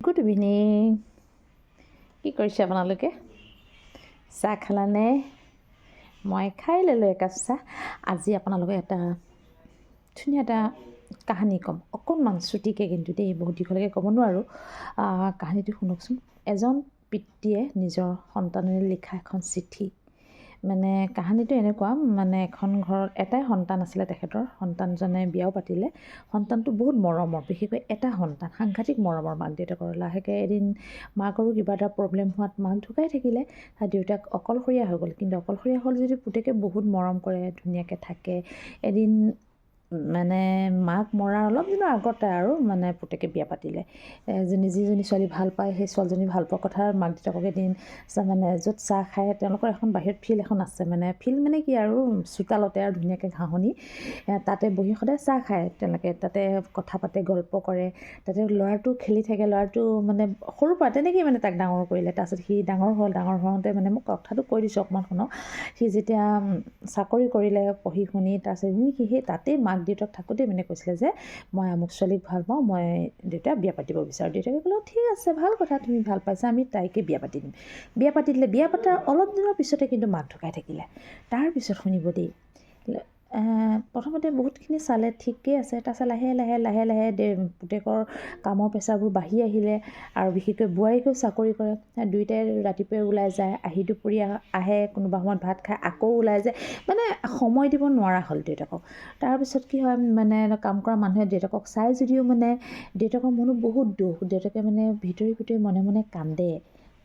Good evening. কি কৰিছে আপোনালোকে? চাহ খালানে? মই খাই ল'লোঁ একাপ চাহ। আজি আপোনালোকে এটা ধুনীয়া এটা কাহিনী ক'ম, অকণমান চুটিকৈ, কিন্তু দেই বহুত দীঘলকৈ ক'ব নোৱাৰোঁ। কাহিনীটো শুনকচোন। এজন পিতৃয়ে নিজৰ সন্তানলৈ লিখা এখন চিঠি। মানে কাহিনীটো এনেকুৱা, মানে এখন ঘৰত এটাই সন্তান আছিলে তেখেতৰ। সন্তানজনে বিয়াও পাতিলে। সন্তানটো বহুত মৰমৰ, বিশেষকৈ এটা সন্তান সাংঘাতিক মৰমৰ মাক দেউতাকৰ। লাহেকৈ এদিন মাকৰো কিবা এটা প্ৰব্লেম হোৱাত মাক ঢুকাই থাকিলে। দেউতাক অকলশৰীয়া হৈ গ'ল। কিন্তু অকলশৰীয়া হ'ল যদি পুতেকে বহুত মৰম কৰে, ধুনীয়াকৈ থাকে। এদিন মানে মাক মৰাৰ অলপ দিনৰ আগতে আৰু মানে পুতেকে বিয়া পাতিলে। যিজনী ছোৱালী ভাল পায়, সেই ছোৱালীজনী ভাল পোৱা কথা মাক দেউতাকক এদিন মানে য'ত চাহ খায়, তেওঁলোকৰ এখন বাহিৰত ফিল্ড এখন আছে। মানে ফিল্ড মানে কি আৰু চোতালতে আৰু ধুনীয়াকৈ ঘাঁহনি, তাতে বহি সদায় চাহ খায় তেওঁলোকে। তাতে কথা পাতে, গল্প কৰে। তাতে ল'ৰাটো খেলি থাকে। ল'ৰাটো মানে সৰুৰ পৰা তেনেকৈয়ে মানে তাক ডাঙৰ কৰিলে। তাৰপিছত সি ডাঙৰ হওঁতে মানে মোক কথাটো কৈ দিছোঁ অকণমান শুনক। সি যেতিয়া চাকৰি কৰিলে পঢ়ি শুনি, তাৰপিছত সি সেই তাতেই মাক দেউতাক থাকোঁতেই মানে কৈছিলে যে মই আমুক ছোৱালীক ভাল পাওঁ, মই দেউতাক বিয়া পাতিব বিচাৰোঁ। দেউতাকে ক'লে ঠিক আছে, ভাল কথা, তুমি ভাল পাইছা, আমি তাইকে বিয়া পাতি দিম। বিয়া পাতি দিলে। বিয়া পতাৰ অলপ দিনৰ পিছতে কিন্তু মাক ঢুকাই থাকিলে। তাৰপিছত শুনিব দেই, প্ৰথমতে বহুতখিনি চালে, ঠিকেই আছে। তাৰপিছত লাহে লাহে পুতেকৰ কামৰ প্ৰেছাৰবোৰ বাঢ়ি আহিলে। আৰু বিশেষকৈ বোৱাৰীকেও চাকৰি কৰে। দুয়োটাই ৰাতিপুৱাই ওলাই যায়, আহি দুপৰীয়া আহে, কোনোবা সময়ত ভাত খায়, আকৌ ওলাই যায়। মানে সময় দিব নোৱাৰা হ'ল দেউতাকক। তাৰপিছত কি হয়, মানে কাম কৰা মানুহে দেউতাকক চাই যদিও মানে দেউতাকৰ মনত বহুত দুখ। দেউতাকে মানে ভিতৰি মনে মনে কান্দে।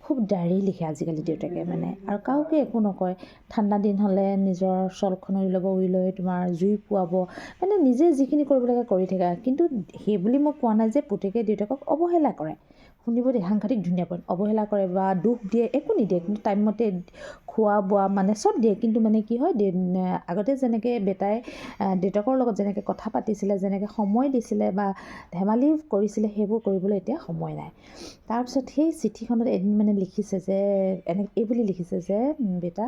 খুব ডায়েৰী লিখে আজিকালি দেউতাকে মানে, আৰু কাওকে একো নকয়। ঠাণ্ডা দিন হ'লে নিজৰ শ্বলখন উৰি লৈ তোমাৰ জুই পুৱাব, মানে নিজে যিখিনি কৰিব লাগে কৰি থাকে। কিন্তু সেই বুলি মই কোৱা নাই যে পুতেকে দেউতাকক অৱহেলা কৰে। শুনিব দেই, সাংঘাতিক ধুনীয়া পইণ্ট। অৱহেলা কৰে বা দুখ দিয়ে, একো নিদিয়ে। কিন্তু টাইমমতে খোৱা বোৱা মানে চব দিয়ে। কিন্তু মানে কি হয়, আগতে যেনেকৈ বেটাই দেউতাকৰ লগত যেনেকৈ কথা পাতিছিলে, যেনেকৈ সময় দিছিলে বা ধেমালি কৰিছিলে, সেইবোৰ কৰিবলৈ এতিয়া সময় নাই। তাৰপিছত সেই চিঠিখনত এদিন মানে লিখিছে যে এইবুলি লিখিছে যে বেটা,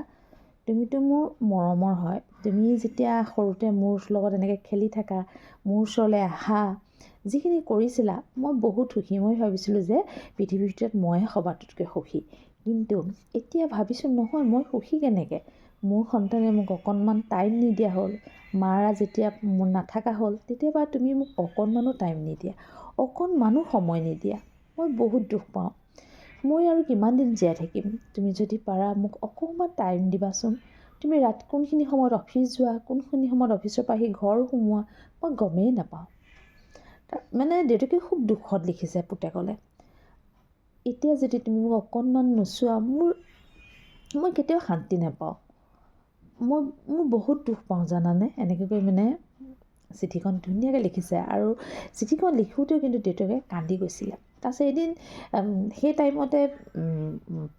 তুমিতো মোৰ মৰমৰ হয়। তুমি যেতিয়া সৰুতে মোৰ লগত এনেকৈ খেলি থাকা, মোৰ ওচৰলৈ আহা, যিখিনি কৰিছিলা, মই বহুত সুখী। মই ভাবিছিলোঁ যে পৃথিৱীৰ ভিতৰত ময়ে সবাতোতকৈ সুখী। কিন্তু এতিয়া ভাবিছোঁ নহয়, মই সুখী কেনেকৈ? মোৰ সন্তানে মোক অকণমান টাইম নিদিয়া হ'ল। মাৰা যেতিয়া মোৰ নাথাকা হ'ল, তেতিয়াবা তুমি মোক অকণমানো টাইম নিদিয়া, অকণমানো সময় নিদিয়া। মই বহুত দুখ পাওঁ। মই আৰু কিমান দিন জীয়াই থাকিম? তুমি যদি পাৰা মোক অকণমান টাইম দিবাচোন। তুমি কোনখিনি সময়ত অফিচ যোৱা, কোনখিনি সময়ত অফিচৰ পৰা আহি ঘৰ সোমোৱা, মই গমেই নাপাওঁ। মানে দেউতাকে খুব দুখত লিখিছে পুতেকলৈ। এতিয়া যদি তুমি মোক অকণমান নোচোৱা, মই কেতিয়াও শান্তি নাপাওঁ। মোৰ বহুত দুখ পাওঁ, জানানে? এনেকৈ কৈ মানে চিঠিখন ধুনীয়াকৈ লিখিছে। আৰু চিঠিখন লিখোঁতেও কিন্তু দেউতাকে কান্দি গৈছিলে। তাৰপিছত এদিন সেই টাইমতে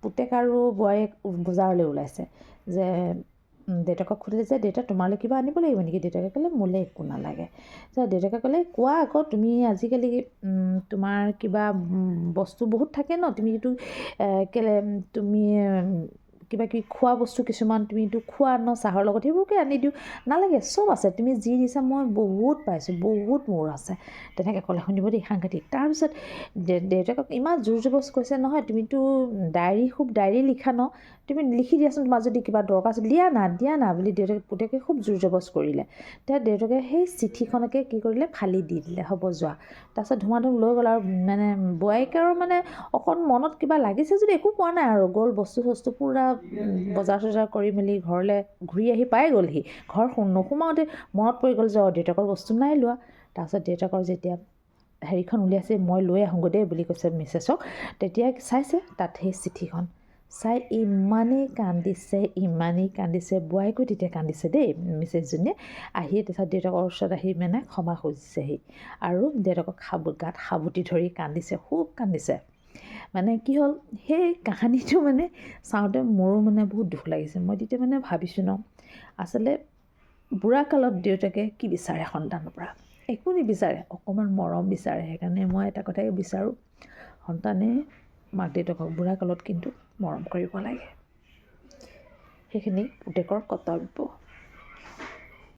পুতেক আৰু বোৱাৰীয়েক বজাৰলৈ ওলাইছে। যে দেউতাকক সুধিলে যে দেউতা তোমালৈ কিবা আনিব লাগিব নেকি? দেউতাকে ক'লে মোলৈ একো নালাগে। দেউতাকে ক'লে কোৱা আকৌ, তুমি আজিকালি তোমাৰ কিবা বস্তু বহুত থাকে ন, তুমিতো কেলৈ তুমি কিবা কিবি খোৱা বস্তু কিছুমান তুমিতো খোৱা ন চাহৰ লগত, সেইবোৰকে আনি দিওঁ। নালাগে, চব আছে, তুমি যি দিছা মই বহুত পাইছোঁ, বহুত মোৰ আছে। তেনেকৈ ক'লে। শুনিব দেই, সাংঘাতিক। তাৰপিছত দেউতাকক ইমান জোৰ জবজ কৈছে নহয়, তুমিতো খুব ডায়েৰী লিখা ন, তুমি লিখি দিয়াচোন, তোমাৰ যদি কিবা দৰকাৰ আছে। দিয়া না বুলি পুতেকে খুব জোৰ জবজ কৰিলে। তেতিয়া দেউতাকে সেই চিঠিখনকে কি কৰিলে, ফালি দি দিলে, হ'ব যোৱা। তাৰপিছত ধুমাধুম লৈ গ'ল। আৰু মানে বোৱাৰীয়েকৰ মানে অকণ মনত কিবা লাগিছে যদি একো কোৱা নাই আৰু, গ'ল বস্তু পূৰা বজাৰ চজাৰ কৰি মেলি ঘৰলৈ ঘূৰি আহি পাই গ'লহি। ঘৰ নোসোমাওঁতে মনত পৰি গ'ল যে দেউতাকৰ বস্তু নাই লোৱা। তাৰপিছত দেউতাকৰ যেতিয়া হেৰিখন উলিয়াইছে, মই লৈ আহোঁগৈ দেই বুলি কৈছে মিছেছক। তেতিয়া চাইছে তাত সেই চিঠিখন। চাই ইমানেই কান্দিছে। বোৱাৰীকো তেতিয়া কান্দিছে দেই মিছেছজনীয়ে। আহি তাৰপিছত দেউতাকৰ ওচৰত আহি মানে ক্ষমা খুজিছেহি। আৰু দেউতাকক গাত সাবটি ধৰি কান্দিছে, খুব কান্দিছে। মানে কি হ'ল, সেই কাহিনীটো মানে চাওঁতে মোৰো মানে বহুত দুখ লাগিছে। মই তেতিয়া মানে ভাবিছোঁ ন, আচলতে বুঢ়া কালত দেউতাকে কি বিচাৰে সন্তানৰ পৰা? একো নিবিচাৰে, অকণমান মৰম বিচাৰে। সেইকাৰণে মই এটা কথাই বিচাৰোঁ, সন্তানে মাক দেউতাকক বুঢ়া কালত কিন্তু মৰম কৰিব লাগে। সেইখিনি পুতেকৰ কৰ্তব্য।